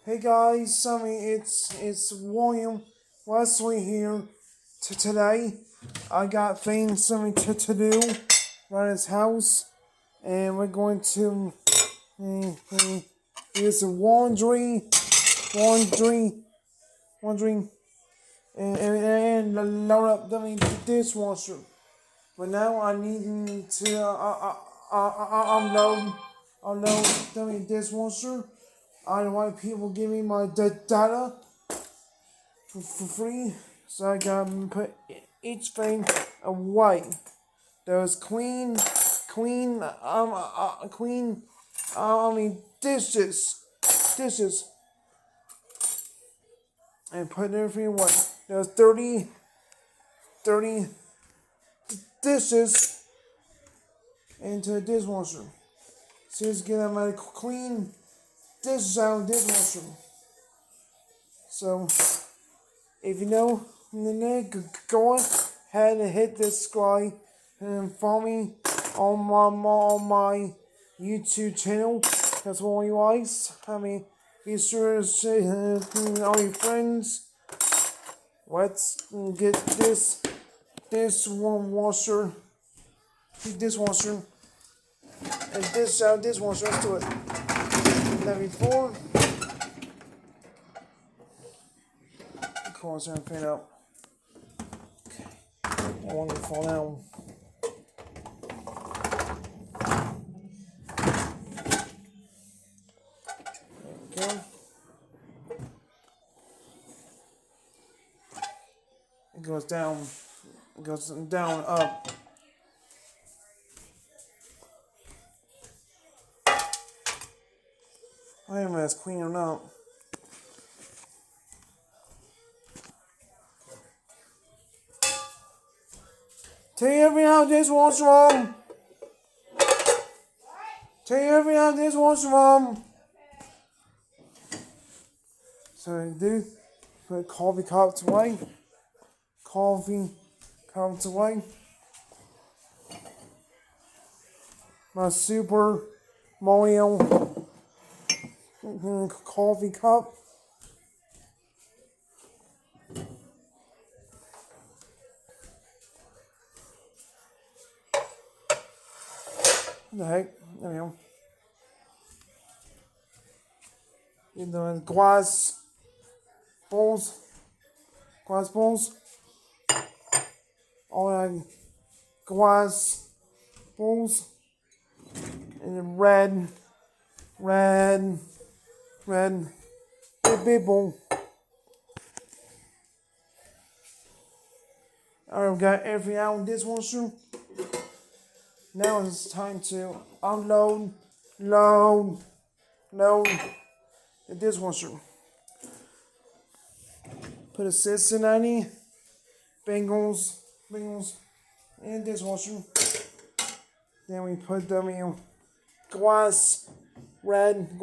Hey guys, it's William Wesley here. Today, I got things something to do around his house, and we're going to do some laundry, and load up the dishwasher. But now I need to unload the dishwasher. I don't want people give me my data for free, so I gotta put each thing away. There's dishes, and put everything away. There's 30 dishes into the dishwasher. So just get my clean dishes out of the dishwasher. So, if you know, go ahead and hit this subscribe and follow me on my YouTube channel. That's all you guys. Be sure to share all your friends. Let's get this dishwasher, and dishwasher. Let's do it. Now before. Cause everything up. Okay. I want to fall down. There we go. It goes down. It goes down, up. I am as cleaning up. Tell you everything how this was wrong. Tell you everything how this was wrong. So I do put coffee cups away. My Super Mario coffee cup. What the heck? There we go. In the glass bowls. All that glass bowls. And the red, big bowl. I've got everything out in this dishwasher. Now it's time to unload, load the dishwasher. Put a Cincinnati Bengals in the dishwasher. Then we put them in red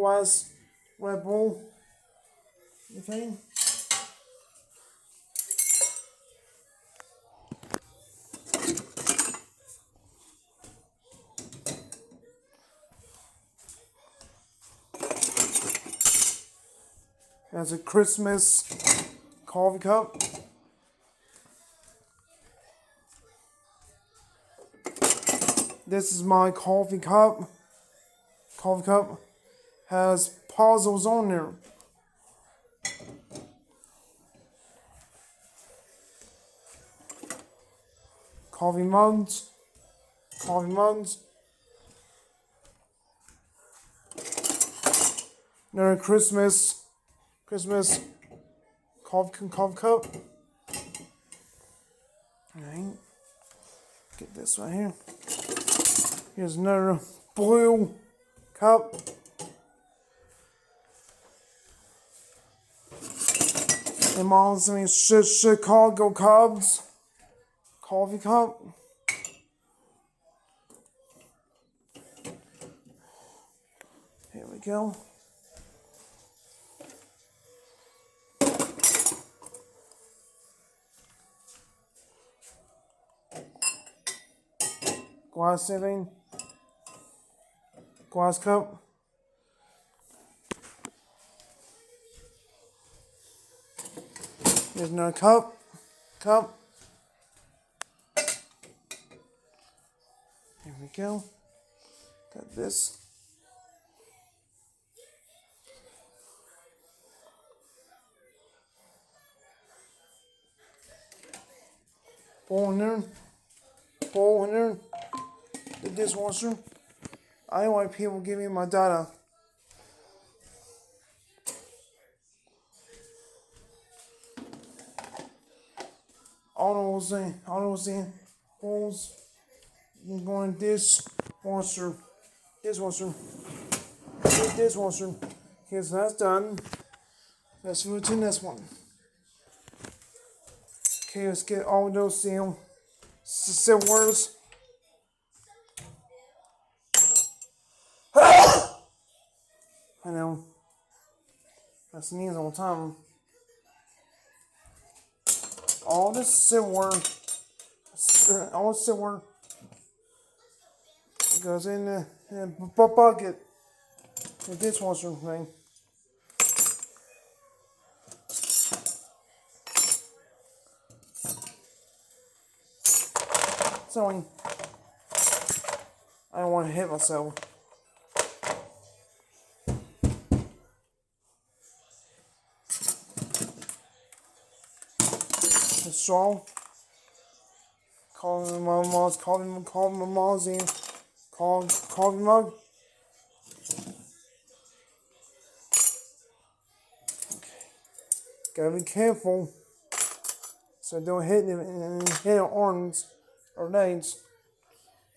bowl. Okay. That's a Christmas coffee cup. This is my coffee cup. Coffee cup has puzzles on there. Coffee mugs. Another Christmas coffee cup. Alright. Get this right here. Here's another blue cup. And mom's Chicago Cubs coffee cup. Here we go. Glass cup. There's another cup. Here we go. Got this. Bowl in there. The dishwasher. I don't want people give me my data. All those things. Bowls. I'm going dishwasher. Dishwasher. Okay, so that's done. Let's move to the next one. Okay, let's get all those words. I know. I sneeze all the time. All the silver goes in the bucket, the dishwasher thing. Sorry, I don't want to hit myself. The straw. Calling my mom's, calling my mom's in. Call the mug. Okay. Gotta be careful so don't hit arms or legs.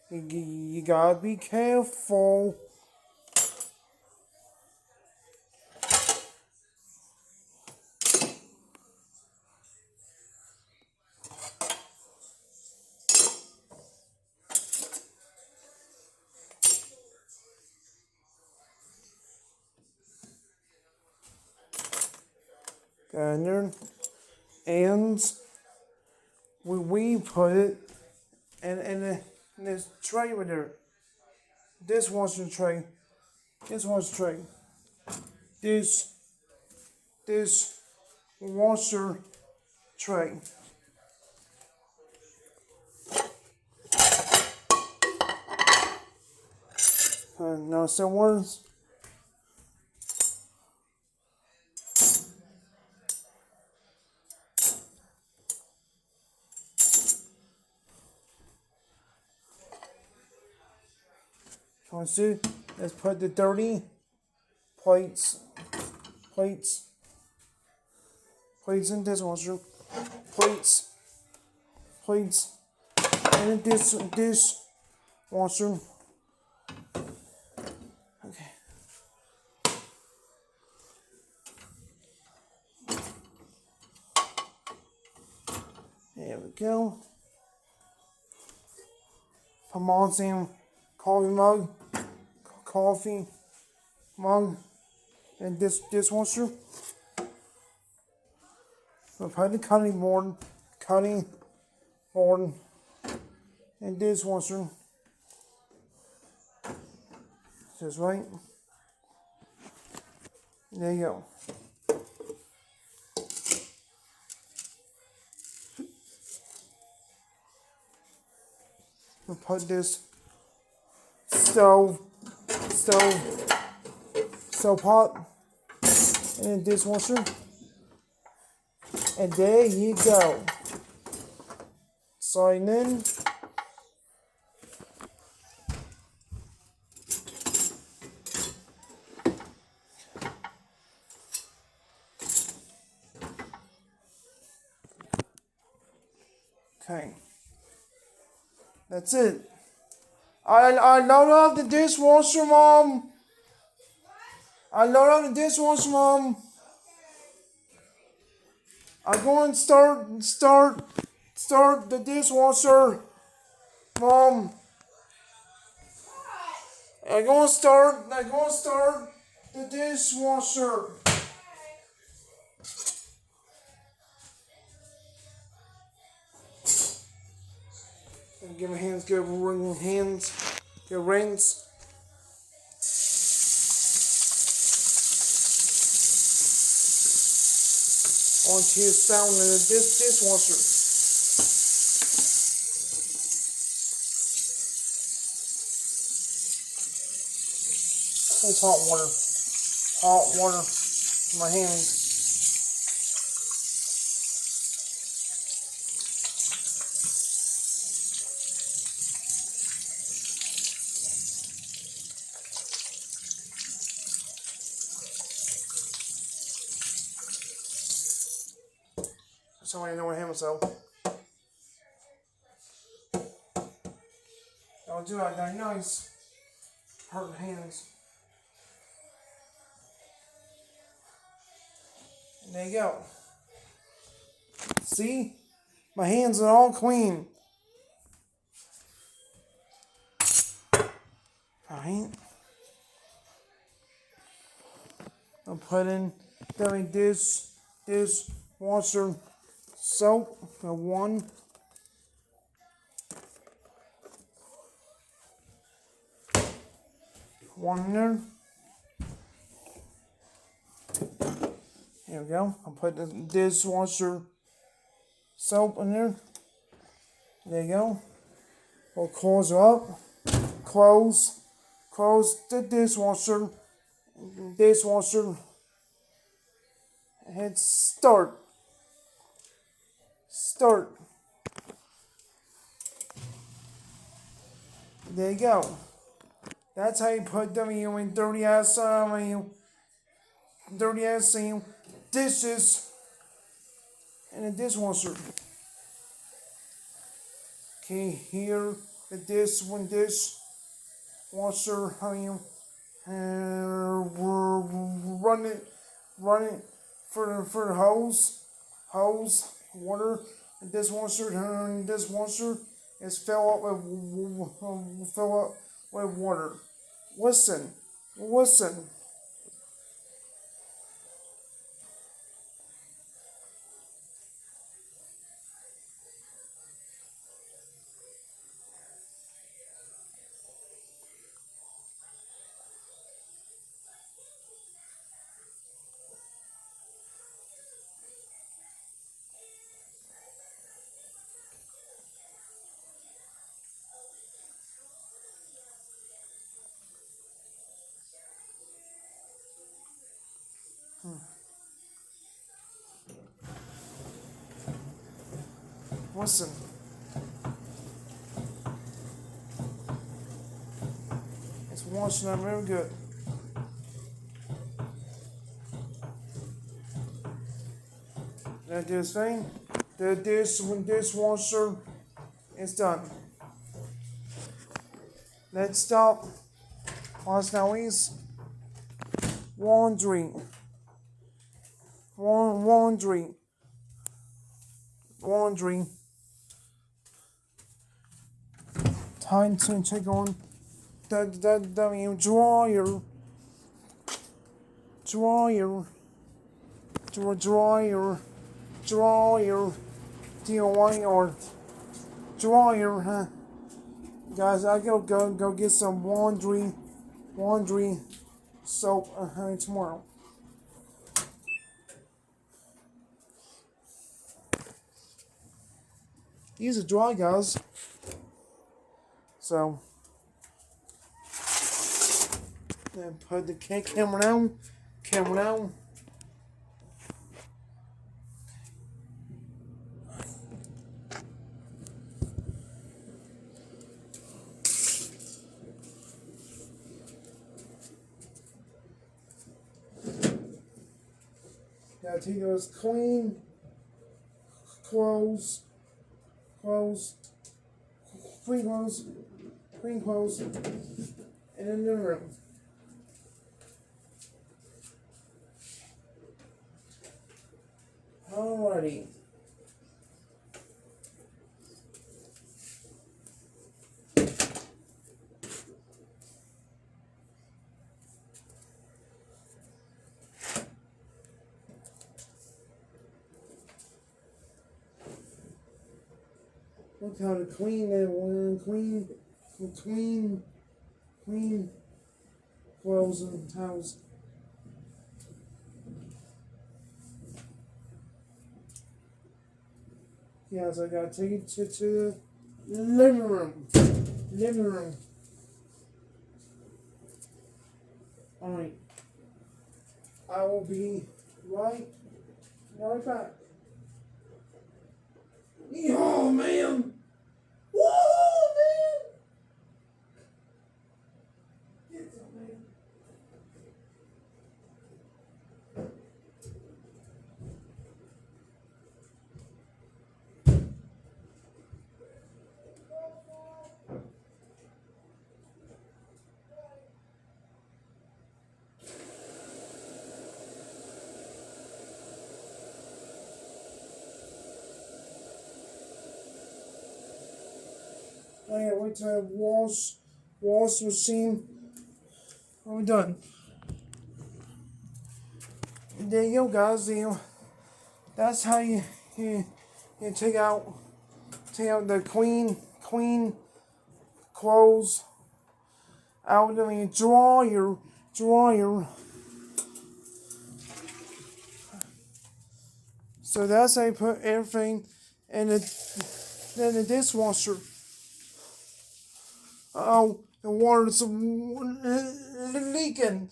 You gotta be careful. And we put it in this tray with there. Dishwasher tray. Dishwasher tray. Now some words. Let's put the dirty plates in dishwasher. Plates in the dishwasher. Okay. There we go. Pomazine coffee mug, and dishwasher. We'll put the cutting board, and dishwasher. Just right. There you go. We'll put this stove pot in a dishwasher, and there you go. Sign in. Okay, that's it. I load up the dishwasher, Mom. I load up the dishwasher, Mom. I'm going to start the dishwasher, Mom. I'm going to start the dishwasher. Get my hands good, get rinse. onto his down in the dishwasher. It's hot water. Hot water for my hands. That's how I know I have myself. I'll do it very nice. Hurt hands. And there you go. See? My hands are all clean. Alright. I'll put in the dishwasher soap. One. One there. Here we go. I'll put the dishwasher soap in there. There you go. We'll close it up. Close the dishwasher. And start. There you go. That's how you put them in dirty ass dishes in a dishwasher. Can you hear the dishwasher run it for the hose water. The dishwasher is fill up with water. Listen. Listen. It's washing up real good. That this thing, the dishwasher is done. Let's stop. Last now is laundry. Time to check on the dryer. Dryer, huh? Guys, I go get some laundry soap tomorrow. These are dry, guys. So, then put the camera down. Gotta take those clean clothes, and in the room. Alrighty. Look how to clean that one, clean clothes and towels. Yes, I gotta take it to the living room. Living room. Alright. I will be right back. Oh man! Whoa man! Get some man. I gotta wait till I wash machine. Are we done? And there you go, guys. That's how you take out the clean clothes out of the dryer. So that's how you put everything in the dishwasher. Oh, the water's leaking.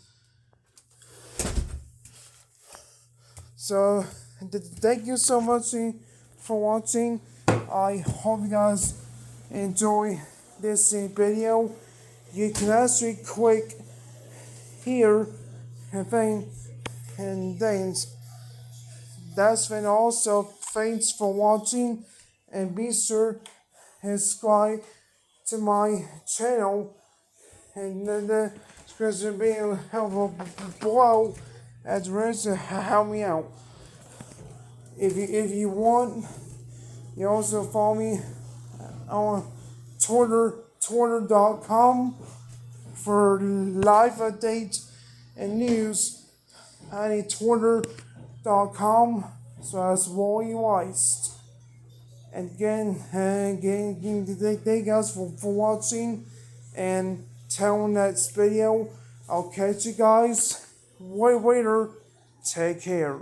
So, thank you so much for watching. I hope you guys enjoy this video. You can actually click here and things. That's been also. Thanks for watching, and be sure to subscribe to my channel, and the description being helpful below as well to help me out. If you want, you also follow me on Twitter.com for live updates and news. I need Twitter.com, so that's Wally Weiss. And again, thank you guys for watching and telling that video. I'll catch you guys way later. Take care.